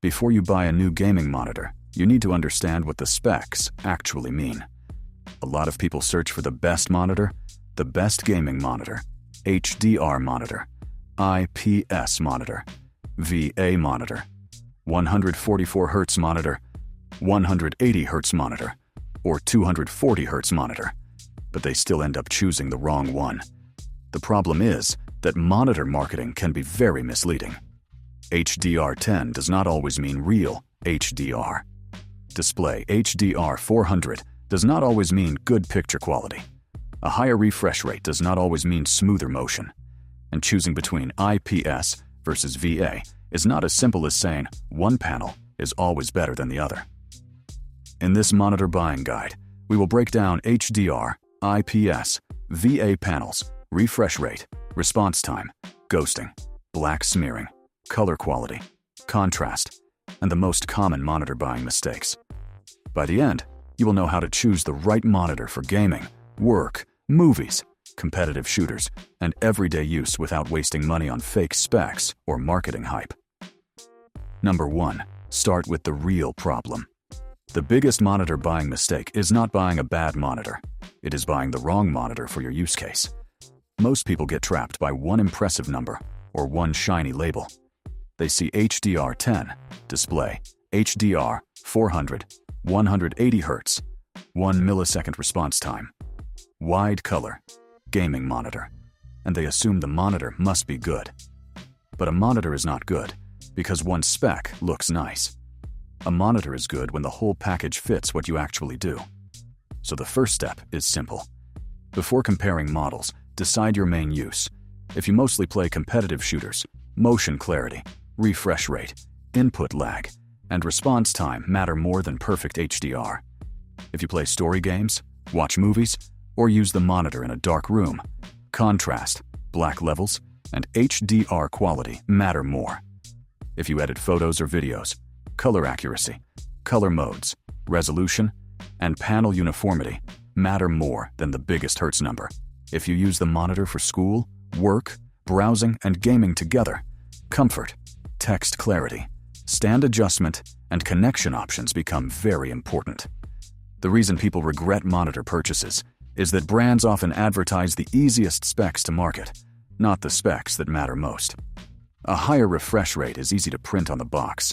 Before you buy a new gaming monitor, you need to understand what the specs actually mean. A lot of people search for the best monitor, the best gaming monitor, HDR monitor, IPS monitor, VA monitor, 144 Hz monitor, 180 Hz monitor, or 240 Hz monitor, but they still end up choosing the wrong one. The problem is that monitor marketing can be very misleading. HDR10 does not always mean real HDR. DisplayHDR 400 does not always mean good picture quality. A higher refresh rate does not always mean smoother motion. And choosing between IPS versus VA is not as simple as saying one panel is always better than the other. In this monitor buying guide, we will break down HDR, IPS, VA panels, refresh rate, response time, ghosting, black smearing, color quality, contrast, and the most common monitor buying mistakes. By the end, you will know how to choose the right monitor for gaming, work, movies, competitive shooters, and everyday use without wasting money on fake specs or marketing hype. Number 1. Start with the real problem. The biggest monitor buying mistake is not buying a bad monitor. It is buying the wrong monitor for your use case. Most people get trapped by one impressive number or one shiny label. They see HDR10, display, HDR, 400, 180 Hz, 1 millisecond response time, wide color, gaming monitor, and they assume the monitor must be good. But a monitor is not good because one spec looks nice. A monitor is good when the whole package fits what you actually do. So the first step is simple. Before comparing models, decide your main use. If you mostly play competitive shooters, motion clarity, refresh rate, input lag, and response time matter more than perfect HDR. If you play story games, watch movies, or use the monitor in a dark room, contrast, black levels, and HDR quality matter more. If you edit photos or videos, color accuracy, color modes, resolution, and panel uniformity matter more than the biggest Hertz number. If you use the monitor for school, work, browsing, and gaming together, comfort, text clarity, stand adjustment, and connection options become very important. The reason people regret monitor purchases is that brands often advertise the easiest specs to market, not the specs that matter most. A higher refresh rate is easy to print on the box.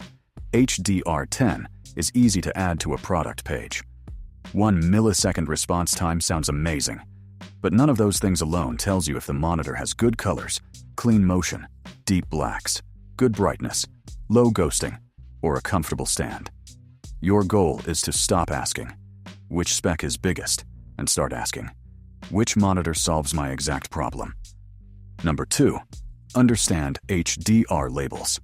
HDR10 is easy to add to a product page. 1 millisecond response time sounds amazing, but none of those things alone tells you if the monitor has good colors, clean motion, deep blacks, good brightness, low ghosting, or a comfortable stand. Your goal is to stop asking, which spec is biggest, and start asking, which monitor solves my exact problem? Number 2. Understand HDR labels.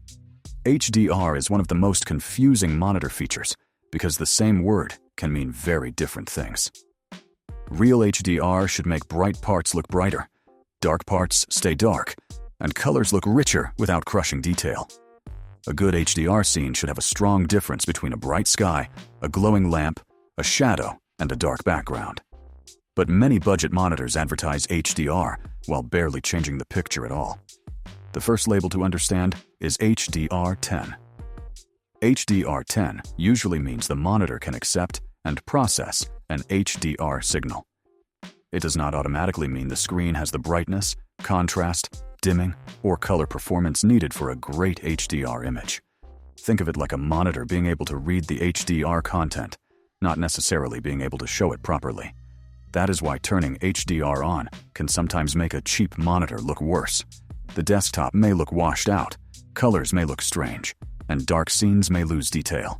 HDR is one of the most confusing monitor features because the same word can mean very different things. Real HDR should make bright parts look brighter, dark parts stay dark, and colors look richer without crushing detail. A good HDR scene should have a strong difference between a bright sky, a glowing lamp, a shadow, and a dark background. But many budget monitors advertise HDR while barely changing the picture at all. The first label to understand is HDR10. HDR10 usually means the monitor can accept and process an HDR signal. It does not automatically mean the screen has the brightness, contrast, dimming, or color performance needed for a great HDR image. Think of it like a monitor being able to read the HDR content, not necessarily being able to show it properly. That is why turning HDR on can sometimes make a cheap monitor look worse. The desktop may look washed out, colors may look strange, and dark scenes may lose detail.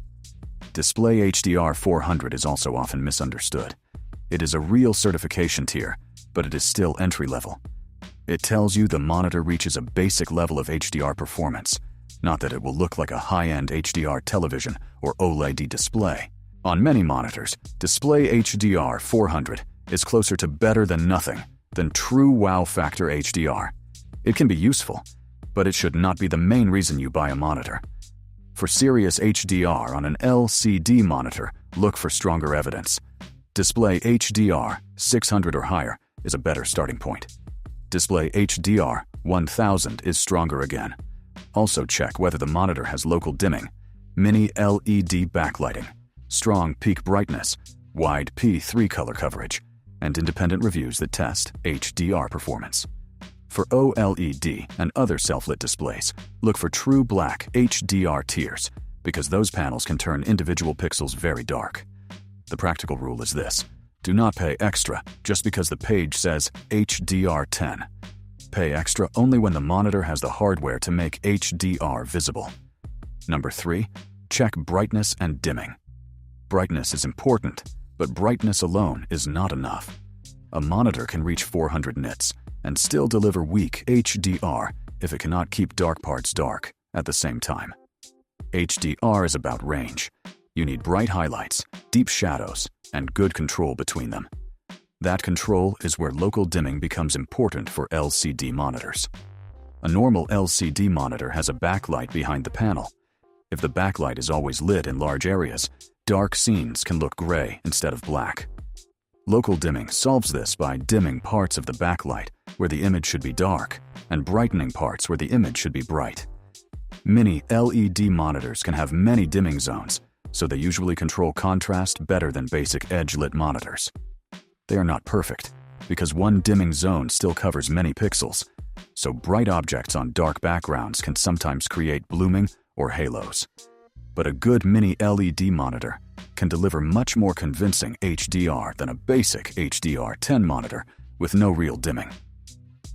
DisplayHDR 400 is also often misunderstood. It is a real certification tier, but it is still entry-level. It tells you the monitor reaches a basic level of HDR performance, not that it will look like a high-end HDR television or OLED display. On many monitors, DisplayHDR 400 is closer to better than nothing than true wow factor HDR. It can be useful, but it should not be the main reason you buy a monitor. For serious HDR on an LCD monitor, look for stronger evidence. DisplayHDR 600 or higher is a better starting point. DisplayHDR 1000 is stronger again. Also check whether the monitor has local dimming, Mini LED backlighting, strong peak brightness, wide P3 color coverage, and independent reviews that test HDR performance. For OLED and other self-lit displays, look for true black HDR tiers, because those panels can turn individual pixels very dark. The practical rule is this: do not pay extra just because the page says HDR10. Pay extra only when the monitor has the hardware to make HDR visible. Number 3. Check brightness and dimming. Brightness is important, but brightness alone is not enough. A monitor can reach 400 nits and still deliver weak HDR if it cannot keep dark parts dark at the same time. HDR is about range. You need bright highlights, deep shadows, and good control between them. That control is where local dimming becomes important for LCD monitors. A normal LCD monitor has a backlight behind the panel. If the backlight is always lit in large areas, dark scenes can look gray instead of black. Local dimming solves this by dimming parts of the backlight where the image should be dark and brightening parts where the image should be bright. Mini LED monitors can have many dimming zones, so they usually control contrast better than basic edge-lit monitors. They are not perfect, because one dimming zone still covers many pixels, so bright objects on dark backgrounds can sometimes create blooming or halos. But a good mini LED monitor can deliver much more convincing HDR than a basic HDR10 monitor with no real dimming.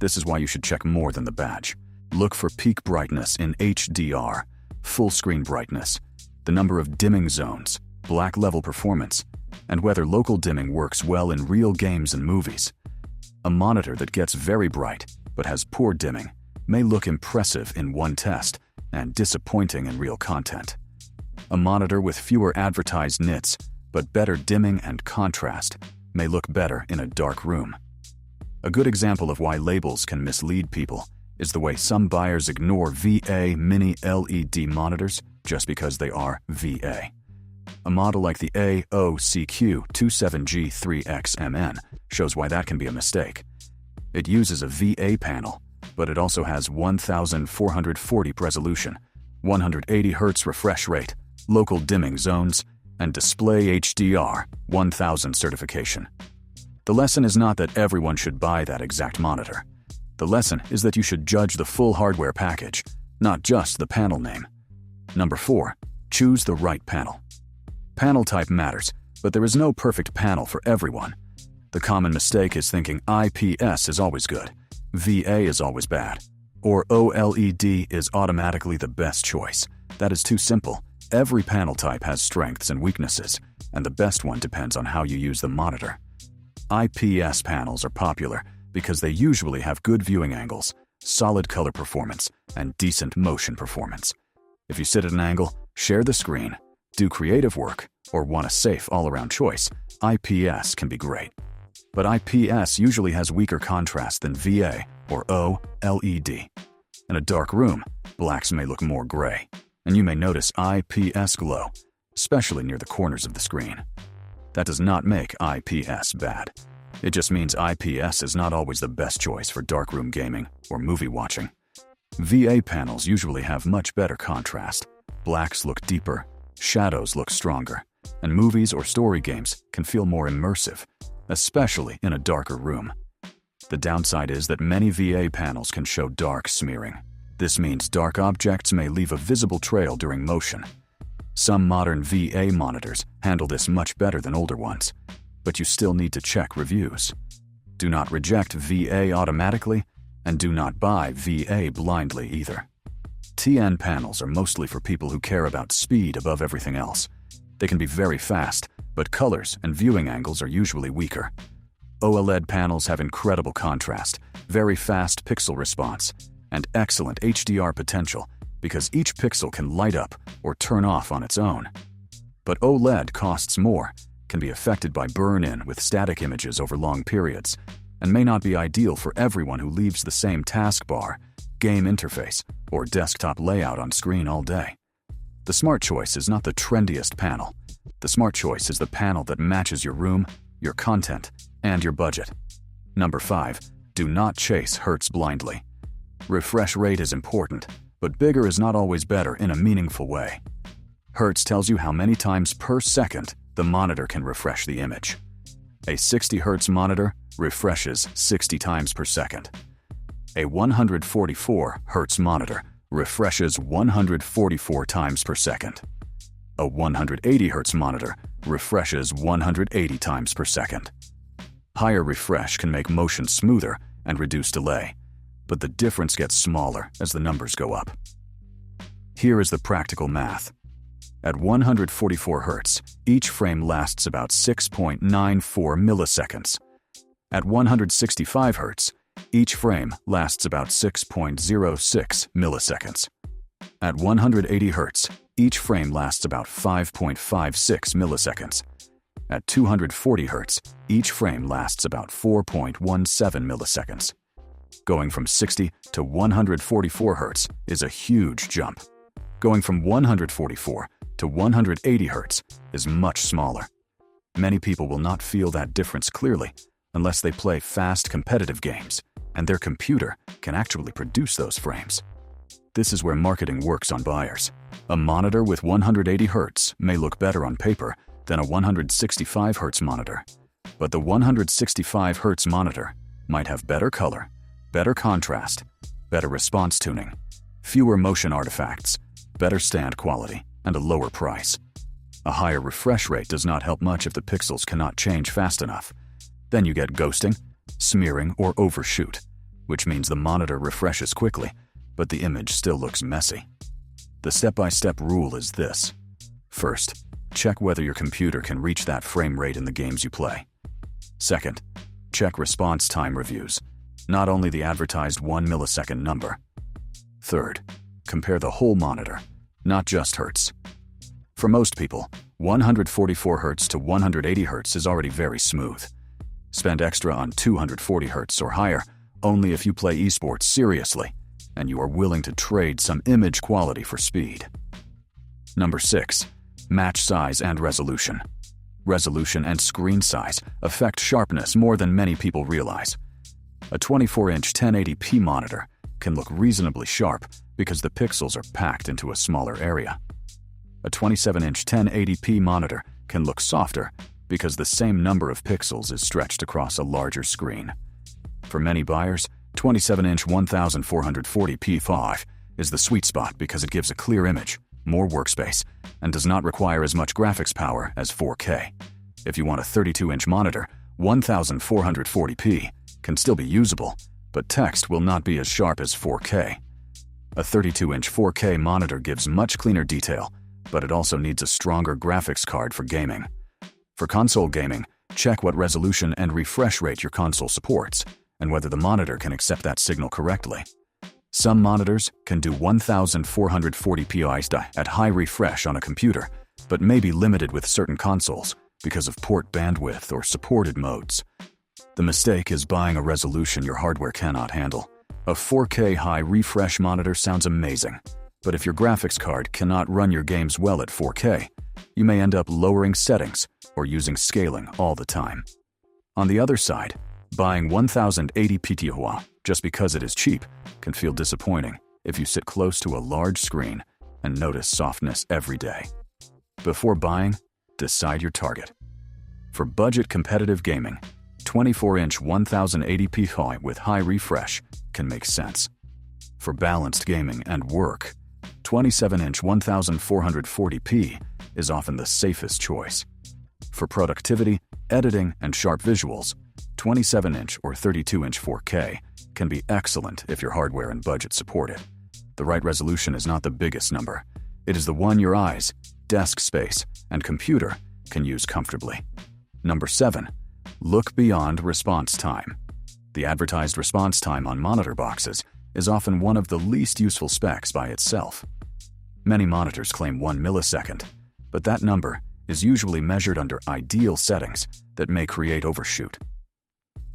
This is why you should check more than the badge. Look for peak brightness in HDR, full screen brightness, the number of dimming zones, black level performance, and whether local dimming works well in real games and movies. A monitor that gets very bright but has poor dimming may look impressive in one test and disappointing in real content. A monitor with fewer advertised nits but better dimming and contrast may look better in a dark room. A good example of why labels can mislead people is the way some buyers ignore VA mini LED monitors just because they are VA. A model like the AOCQ27G3XMN shows why that can be a mistake. It uses a VA panel, but it also has 1440 resolution, 180 Hz refresh rate, local dimming zones, and DisplayHDR 1000 certification. The lesson is not that everyone should buy that exact monitor. The lesson is that you should judge the full hardware package, not just the panel name. Number 4. Choose the right panel. Panel type matters, but there is no perfect panel for everyone. The common mistake is thinking IPS is always good, VA is always bad, or OLED is automatically the best choice. That is too simple. Every panel type has strengths and weaknesses, and the best one depends on how you use the monitor. IPS panels are popular because they usually have good viewing angles, solid color performance, and decent motion performance. If you sit at an angle, share the screen, do creative work, or want a safe all-around choice, IPS can be great. But IPS usually has weaker contrast than VA or OLED. In a dark room, blacks may look more gray, and you may notice IPS glow, especially near the corners of the screen. That does not make IPS bad. It just means IPS is not always the best choice for darkroom gaming or movie watching. VA panels usually have much better contrast. Blacks look deeper, shadows look stronger, and movies or story games can feel more immersive, especially in a darker room. The downside is that many VA panels can show dark smearing. This means dark objects may leave a visible trail during motion. Some modern VA monitors handle this much better than older ones, but you still need to check reviews. Do not reject VA automatically, and do not buy VA blindly either. TN panels are mostly for people who care about speed above everything else. They can be very fast, but colors and viewing angles are usually weaker. OLED panels have incredible contrast, very fast pixel response, and excellent HDR potential because each pixel can light up or turn off on its own. But OLED costs more, can be affected by burn-in with static images over long periods, and may not be ideal for everyone who leaves the same taskbar, game interface, or desktop layout on screen all day. The smart choice is not the trendiest panel. The smart choice is the panel that matches your room, your content, and your budget. Number 5. Do not chase hertz blindly. Refresh rate is important, but bigger is not always better in a meaningful way. Hertz tells you how many times per second the monitor can refresh the image. A 60 Hz monitor refreshes 60 times per second. A 144 Hz monitor refreshes 144 times per second. A 180 Hz monitor refreshes 180 times per second. Higher refresh can make motion smoother and reduce delay, but the difference gets smaller as the numbers go up. Here is the practical math. At 144 Hz, each frame lasts about 6.94 milliseconds. At 165 Hz, each frame lasts about 6.06 milliseconds. At 180 Hz, each frame lasts about 5.56 milliseconds. At 240 Hz, each frame lasts about 4.17 milliseconds. Going from 60 to 144 Hz is a huge jump. Going from 144 to 180 Hz is much smaller. Many people will not feel that difference clearly unless they play fast competitive games, and their computer can actually produce those frames. This is where marketing works on buyers. A monitor with 180 Hz may look better on paper than a 165 Hz monitor, but the 165 Hz monitor might have better color, better contrast, better response tuning, fewer motion artifacts, better stand quality, and a lower price. A higher refresh rate does not help much if the pixels cannot change fast enough. Then you get ghosting, smearing, or overshoot, which means the monitor refreshes quickly, but the image still looks messy. The step-by-step rule is this. First, check whether your computer can reach that frame rate in the games you play. Second, check response time reviews, not only the advertised 1 millisecond number. Third, compare the whole monitor, not just Hertz. For most people, 144 Hz to 180 Hz is already very smooth. Spend extra on 240 Hz or higher only if you play esports seriously and you are willing to trade some image quality for speed. Number 6. Match size and resolution. Resolution and screen size affect sharpness more than many people realize. A 24-inch 1080p monitor can look reasonably sharp because the pixels are packed into a smaller area. A 27-inch 1080p monitor can look softer because the same number of pixels is stretched across a larger screen. For many buyers, 27-inch 1440p5 is the sweet spot because it gives a clear image, more workspace, and does not require as much graphics power as 4K. If you want a 32-inch monitor, 1440p can still be usable, but text will not be as sharp as 4K. A 32-inch 4K monitor gives much cleaner detail, but it also needs a stronger graphics card for gaming. For console gaming, check what resolution and refresh rate your console supports, and whether the monitor can accept that signal correctly. Some monitors can do 1440p at high refresh on a computer, but may be limited with certain consoles because of port bandwidth or supported modes. The mistake is buying a resolution your hardware cannot handle. A 4K high refresh monitor sounds amazing, but if your graphics card cannot run your games well at 4K, you may end up lowering settings or using scaling all the time. On the other side, buying 1080p just because it is cheap can feel disappointing if you sit close to a large screen and notice softness every day. Before buying, decide your target. For budget competitive gaming, 24-inch 1080p with high refresh can make sense. For balanced gaming and work, 27-inch 1440p is often the safest choice. For productivity, editing, and sharp visuals, 27-inch or 32-inch 4K can be excellent if your hardware and budget support it. The right resolution is not the biggest number. It is the one your eyes, desk space, and computer can use comfortably. Number 7. Look beyond response time. The advertised response time on monitor boxes is often one of the least useful specs by itself. Many monitors claim 1 millisecond, but that number is usually measured under ideal settings that may create overshoot.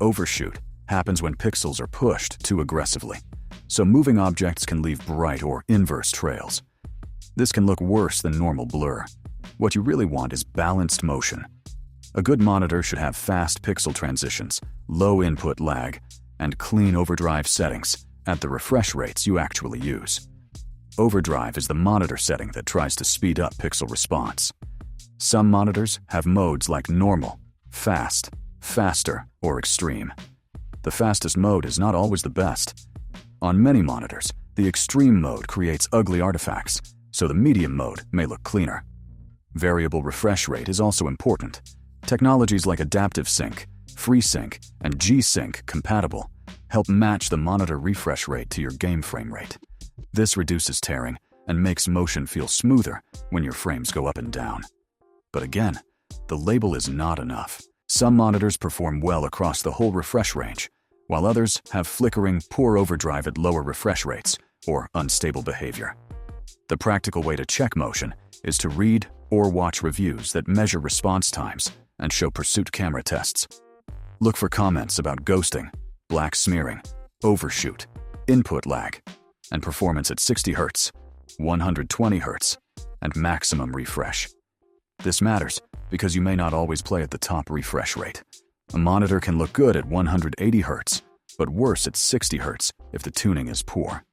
Overshoot happens when pixels are pushed too aggressively, so moving objects can leave bright or inverse trails. This can look worse than normal blur. What you really want is balanced motion. A good monitor should have fast pixel transitions, low input lag, and clean overdrive settings at the refresh rates you actually use. Overdrive is the monitor setting that tries to speed up pixel response. Some monitors have modes like normal, fast, faster, or extreme. The fastest mode is not always the best. On many monitors, the extreme mode creates ugly artifacts, so the medium mode may look cleaner. Variable refresh rate is also important. Technologies like Adaptive Sync, FreeSync, and G-Sync compatible help match the monitor refresh rate to your game frame rate. This reduces tearing and makes motion feel smoother when your frames go up and down. But again, the label is not enough. Some monitors perform well across the whole refresh range, while others have flickering, poor overdrive at lower refresh rates or unstable behavior. The practical way to check motion is to read or watch reviews that measure response times and show pursuit camera tests. Look for comments about ghosting, black smearing, overshoot, input lag, and performance at 60 Hz, 120 Hz, and maximum refresh. This matters because you may not always play at the top refresh rate. A monitor can look good at 180 Hz, but worse at 60 Hz if the tuning is poor.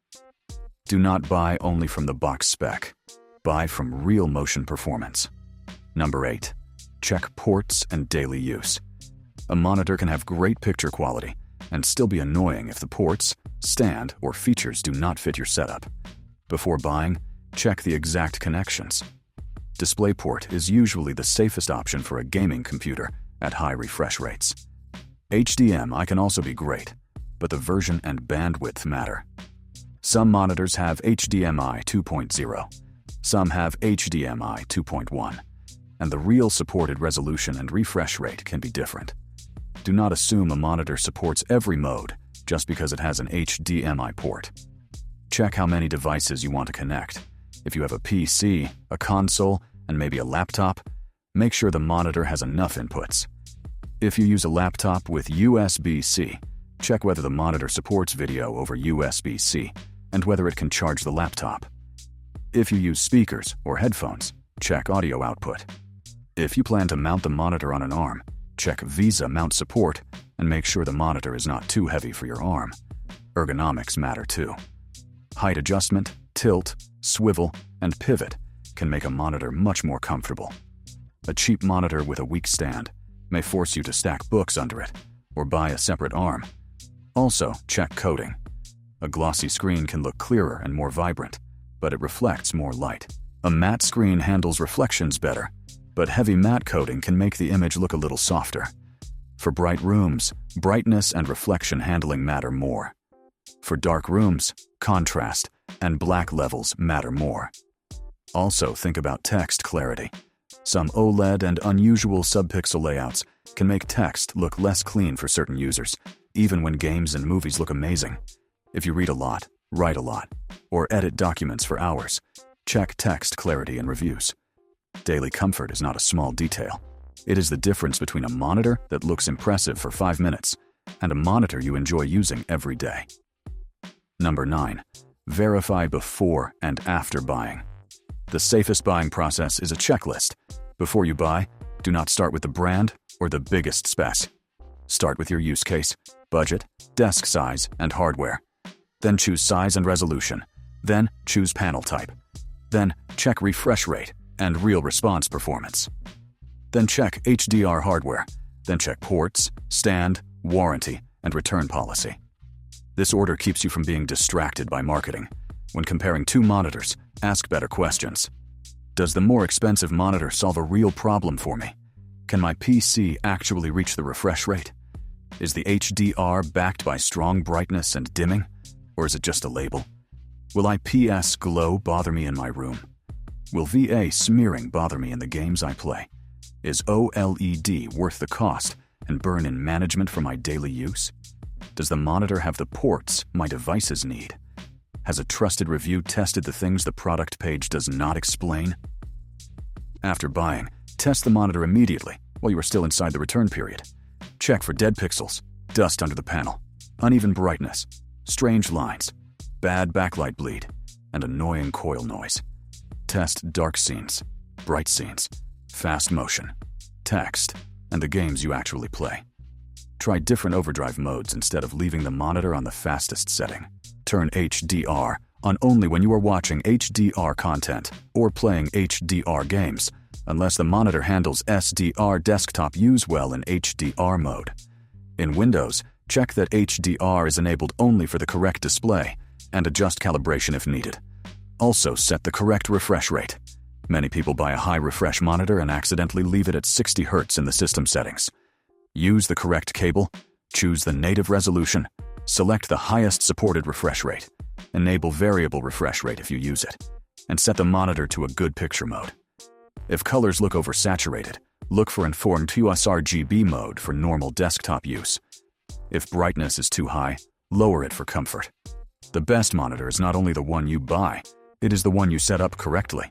Do not buy only from the box spec. Buy from real motion performance. Number 8. Check ports and daily use. A monitor can have great picture quality and still be annoying if the ports, stand, or features do not fit your setup. Before buying, check the exact connections. DisplayPort is usually the safest option for a gaming computer at high refresh rates. HDMI can also be great, but the version and bandwidth matter. Some monitors have HDMI 2.0, some have HDMI 2.1, and the real supported resolution and refresh rate can be different. Do not assume a monitor supports every mode just because it has an HDMI port. Check how many devices you want to connect. If you have a PC, a console, and maybe a laptop, make sure the monitor has enough inputs. If you use a laptop with USB-C, check whether the monitor supports video over USB-C and whether it can charge the laptop. If you use speakers or headphones, check audio output. If you plan to mount the monitor on an arm, check VESA mount support and make sure the monitor is not too heavy for your arm. Ergonomics matter too. Height adjustment, tilt, swivel, and pivot can make a monitor much more comfortable. A cheap monitor with a weak stand may force you to stack books under it or buy a separate arm. Also, check coating. A glossy screen can look clearer and more vibrant, but it reflects more light. A matte screen handles reflections better, but heavy matte coating can make the image look a little softer. For bright rooms, brightness and reflection handling matter more. For dark rooms, contrast and black levels matter more. Also think about text clarity. Some OLED and unusual subpixel layouts can make text look less clean for certain users, even when games and movies look amazing. If you read a lot, write a lot, or edit documents for hours, check text clarity in reviews. Daily comfort is not a small detail. It is the difference between a monitor that looks impressive for 5 minutes and a monitor you enjoy using every day. Number 9. Verify before and after buying. The safest buying process is a checklist. Before you buy, do not start with the brand or the biggest specs. Start with your use case, budget, desk size, and hardware. Then choose size and resolution. Then choose panel type. Then check refresh rate and real response performance. Then check HDR hardware. Then check ports, stand, warranty, and return policy. This order keeps you from being distracted by marketing. When comparing two monitors, ask better questions. Does the more expensive monitor solve a real problem for me? Can my PC actually reach the refresh rate? Is the HDR backed by strong brightness and dimming? Or is it just a label? Will IPS glow bother me in my room? Will VA smearing bother me in the games I play? Is OLED worth the cost and burn in management for my daily use? Does the monitor have the ports my devices need? Has a trusted review tested the things the product page does not explain? After buying, test the monitor immediately while you are still inside the return period. Check for dead pixels, dust under the panel, uneven brightness, strange lines, bad backlight bleed, and annoying coil noise. Test dark scenes, bright scenes, fast motion, text, and the games you actually play. Try different overdrive modes instead of leaving the monitor on the fastest setting. Turn HDR on only when you are watching HDR content or playing HDR games, unless the monitor handles SDR desktop use well in HDR mode. In Windows, check that HDR is enabled only for the correct display and adjust calibration if needed. Also, set the correct refresh rate. Many people buy a high refresh monitor and accidentally leave it at 60 Hz in the system settings. Use the correct cable, choose the native resolution, select the highest supported refresh rate, enable variable refresh rate if you use it, and set the monitor to a good picture mode. If colors look oversaturated, look for informed sRGB mode for normal desktop use. If brightness is too high, lower it for comfort. The best monitor is not only the one you buy, it is the one you set up correctly.